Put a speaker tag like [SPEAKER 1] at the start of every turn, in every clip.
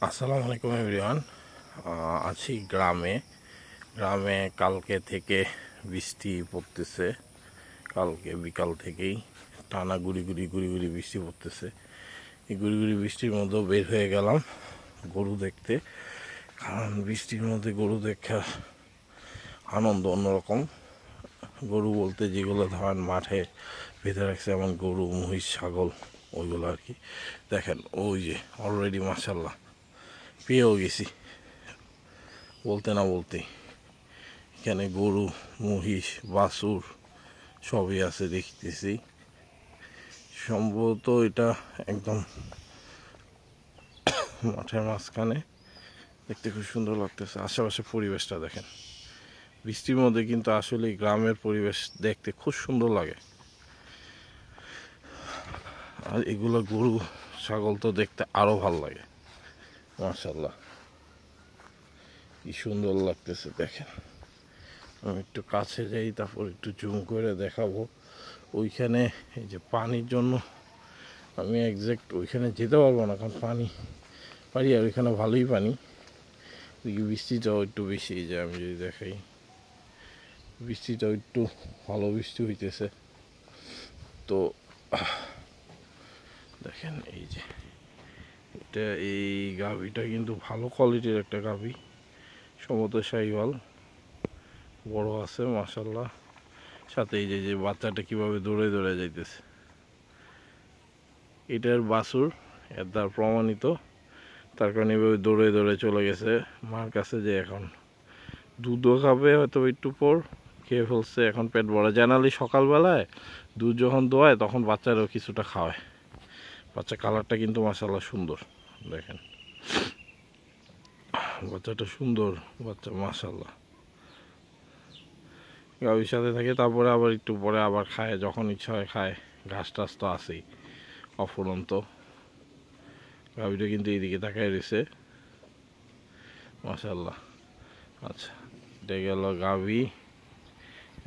[SPEAKER 1] আসসালামু আলাইকুম এভরিওয়ান। আছি গ্রামে। কালকে থেকে বৃষ্টি পড়তেছে। কালকে বিকাল থেকেই টানা গুড়ি গুড়ি বৃষ্টি পড়তেছে। এই গুড়ি বৃষ্টির মধ্যেও বের হয়ে গেলাম গরু দেখতে, কারণ বৃষ্টির মধ্যে গরু দেখার আনন্দ অন্যরকম। গরু বলতে যেগুলো ধরেন মাঠে বেঁধে রাখছে, যেমন গরু, মহিষ, ছাগল, ওইগুলো আর কি। দেখেন ওই যে অলরেডি মাশাল্লাহ পেয়েও গেছি বলতে না বলতেই। এখানে গরু, মহিষ, বাছুর সবই আছে দেখতেছি। সম্ভবত এটা একদম মাঠের মাঝখানে, দেখতে খুব সুন্দর লাগতেছে। আশেপাশে পরিবেশটা দেখেন, বৃষ্টির মধ্যে কিন্তু আসলে গ্রামের পরিবেশ দেখতে খুব সুন্দর লাগে। আর এগুলো গরু, ছাগল তো দেখতে আরও ভাল লাগে। মাশাল্লাহ কি সুন্দর লাগতেছে দেখেন। আমি একটু কাছে যাই, তারপর একটু জুম করে দেখাবো। ওইখানে এই যে পানির জন্য আমি একজ্যাক্ট ওইখানে যেতে পারবো না, কারণ পারি আর ওইখানে ভালোই পানি। বৃষ্টিটাও একটু বেশি, যে আমি যদি দেখাই, বৃষ্টিটাও একটু ভালো বৃষ্টি হইতেছে। তো দেখেন এই যে এটা, এই গাভিটা কিন্তু ভালো কোয়ালিটির একটা গাভি, সমত শাহিওয়াল, বড় আছে মাশাল্লাহ। সাথে এই যে বাচ্চাটা কিভাবে দৌড়ে দৌড়ে যাইতেছে, এটার বাছুর, এর দ্বার প্রমাণিত। তার কারণে এভাবে দৌড়ে দৌড়ে চলে গেছে মার কাছে, যে এখন দুধও খাবে হয়তো একটু পর, খেয়ে ফেলছে, এখন পেট ভরা। জেনারেলি সকালবেলায় দুধ যখন দোয়ায় তখন বাচ্চারাও কিছুটা খাওয়ায়। বাচ্চা কালারটা কিন্তু মাশাআল্লাহ সুন্দর, দেখেন বাচ্চাটা সুন্দর বাচ্চা মাশাআল্লাহ। গাভীর সাথে থাকে, তারপরে আবার একটু পরে আবার খায়, যখন ইচ্ছা হয় খায়। ঘাস টাস তো আছেই অফুরন্ত। গাভীটা কিন্তু এইদিকে তাকায় রয়েছে মাশাআল্লাহ। আচ্ছা, এটা গেল গাভী।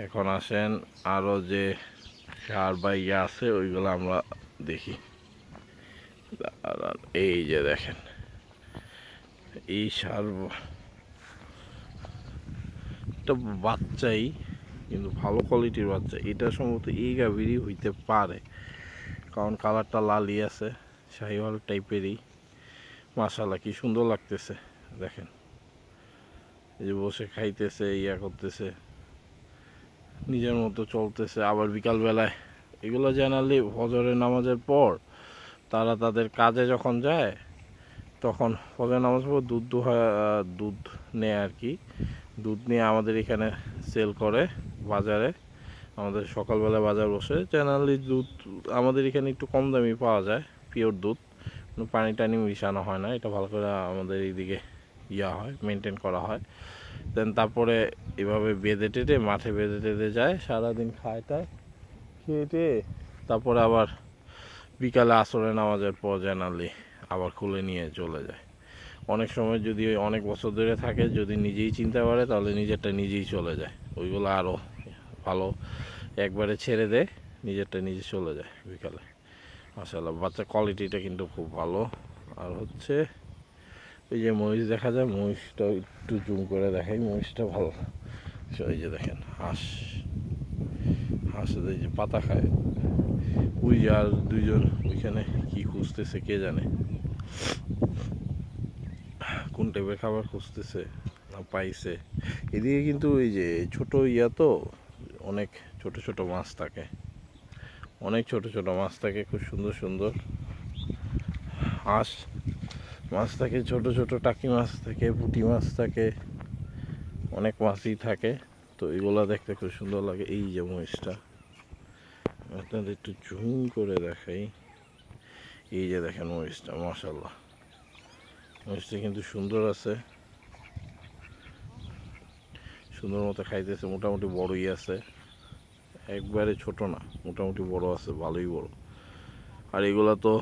[SPEAKER 1] এখন আসেন আরও যে সার বা ইয়ে আছে ওইগুলো আমরা দেখি। এই যে দেখেন, এই সার একটা বাচ্চাই, কিন্তু ভালো কোয়ালিটির বাচ্চা। এটা সম্ভবত এই গাভীরই হইতে পারে, কারণ কালারটা লালই আছে, শাহিওয়াল টাইপেরই। মাশাআল্লাহ কি সুন্দর লাগতেছে দেখেন। এই যে বসে খাইতেছে, ইয়া করতেছে, নিজের মতো চলতেছে। আবার বিকালবেলায় এগুলো জেনারেলি ফজরের নামাজের পর তারা তাদের কাজে যখন যায়, তখন ফজরের নামাজ পর দুধ নেয় আর কি। দুধ নিয়ে আমাদের এখানে সেল করে বাজারে। আমাদের সকালবেলা বাজার বসে। জেনারেলি দুধ আমাদের এখানে একটু কম দামি পাওয়া যায়, পিওর দুধ, কোনো পানি টানি মিশানো হয় না। এটা ভালো করে আমাদের এইদিকে হয়, মেনটেন করা হয়। দেন তারপরে এভাবে বেঁধে টেঁধে মাঠে বেঁধে টেঁধে যায়, সারাদিন খায় টায়, খেয়ে তারপরে আবার বিকালে আসরে নামাজের পর জেনারেলি আবার খুলে নিয়ে চলে যায়। অনেক সময় যদি অনেক বছর ধরে থাকে, যদি নিজেই চিনতে পারে, তাহলে নিজেরটা নিজেই চলে যায়। ওইগুলো আরও ভালো, একবারে ছেড়ে দেয়, নিজেরটা নিজে চলে যায় বিকালে। মাশাআল্লাহ বাচ্চা কোয়ালিটিটা কিন্তু খুব ভালো। আর হচ্ছে এই যে মহিষ দেখা যায়, মহিষটা একটু জুম করে দেখাই, মহিষটা ভালো। এই যে দেখেন হাঁস এই যে পাতা খায়। ওই যে আর দুইজন ওইখানে কি খুঁজতেছে কে জানে, কোন টাইপের খাবার খুঁজতেছে না পাইছে। এদিকে কিন্তু এই যে ছোট তো অনেক ছোট ছোট মাছ থাকে, অনেক ছোট ছোট মাছ থাকে, খুব সুন্দর সুন্দর হাঁস মাছ থাকে, ছোট ছোট টাকি মাছ থাকে, পুঁটি মাছ থাকে, অনেক মাছই থাকে। তো এগুলো দেখতে খুব সুন্দর লাগে। এই যে মহিষটা আপনাদের একটু জুম করে দেখাই, এই যে দেখেন মহিষটা মাশাআল্লাহ। মহিষটা কিন্তু সুন্দর আছে, সুন্দর মতো খাইতেছে, মোটামুটি বড়ই আছে, একবারে ছোট না, মোটামুটি বড় আছে, ভালোই বড়। আর এগুলো তো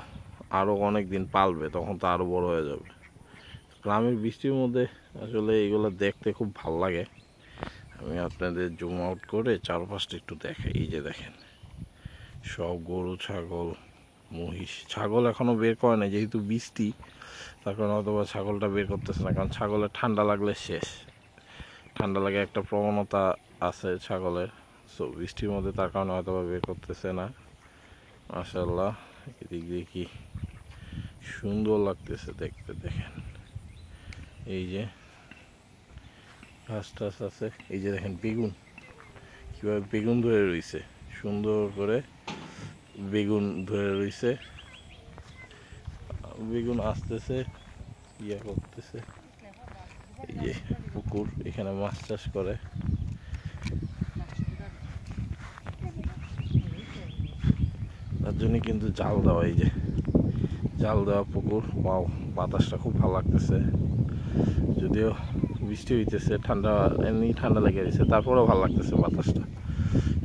[SPEAKER 1] আরও অনেক দিন পালবে, তখন তো আরও বড় হয়ে যাবে। গ্রামের বৃষ্টির মধ্যে আসলে এগুলো দেখতে খুব ভালো লাগে। আমি আপনাদের জুম আউট করে চারপাশটা একটু দেখাই। এই যে দেখেন সব গরু ছাগল মহিষ। ছাগল এখনো বের করে না, যেহেতু বৃষ্টি তার কারণে হয়তো বা ছাগলটা বের করতেছে না, কারণ ছাগলের ঠান্ডা লাগলে শেষ। ঠান্ডা লাগে একটা প্রবণতা আছে ছাগলের, সো বৃষ্টির মধ্যে তার কারণে হয়তো বা বের করতেছে না। মাশাআল্লাহ, এদিক দিয়ে কি সুন্দর লাগতেছে দেখতে, দেখেন এই যে ঘাস টাস আছে, এই যে দেখেন বেগুন কীভাবে বেগুন ধরে রয়েছে, সুন্দর করে বেগুন ধরে রয়েছে। বেগুন আসতেছে, ইয়া করতেছে। এই যে পুকুর, এখানে মাছ চাষ করে। তার জন্য কিন্তু জাল দেওয়া, এই যে জাল দেওয়া পুকুর। ওয়াও, বাতাসটা খুব ভালো লাগতেছে, যদিও বৃষ্টি হইতেছে, ঠান্ডা এমনি ঠান্ডা লেগে গেছে, তারপরেও ভালো লাগতেছে বাতাসটা,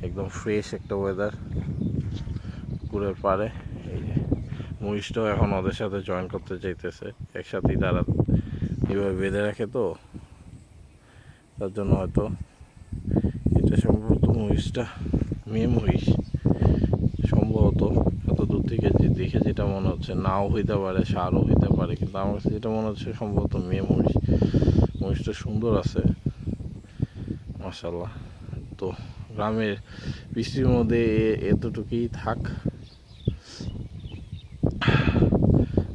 [SPEAKER 1] একদম ফ্রেশ একটা ওয়েদার পুকুরের পাড়ে। এই যে মহিষটাও এখন ওদের সাথে জয়েন করতে চাইতেছে, একসাথেই তারা এভাবে বেঁধে রাখে, তো তার জন্য হয়তো এটা সম্ভবত মহিষটা মেয়ে মহিষ সম্ভবত, এত দূর থেকে যে দেখে যেটা মনে হচ্ছে, নাও হইতে পারে ষাঁড়ও হইতে পারে, কিন্তু আমার কাছে যেটা মনে হচ্ছে সম্ভবত মেয়ে মহিষ। মহিষটা সুন্দর আছে মাশাআল্লাহ। তো গ্রামের বৃষ্টির মধ্যে এতটুকুই থাক,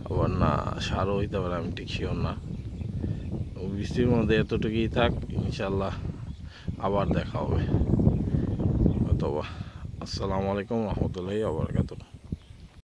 [SPEAKER 1] আবার না ষাঁড়ও হইতে পারে, আমি ঠিক শিওর না। বৃষ্টির মধ্যে এতটুকুই থাক, ইনশাল্লাহ আবার দেখা হবে অথবা। আসসালামু আলাইকুম রহমতুল্লাহি ওয়া বারাকাতুহু।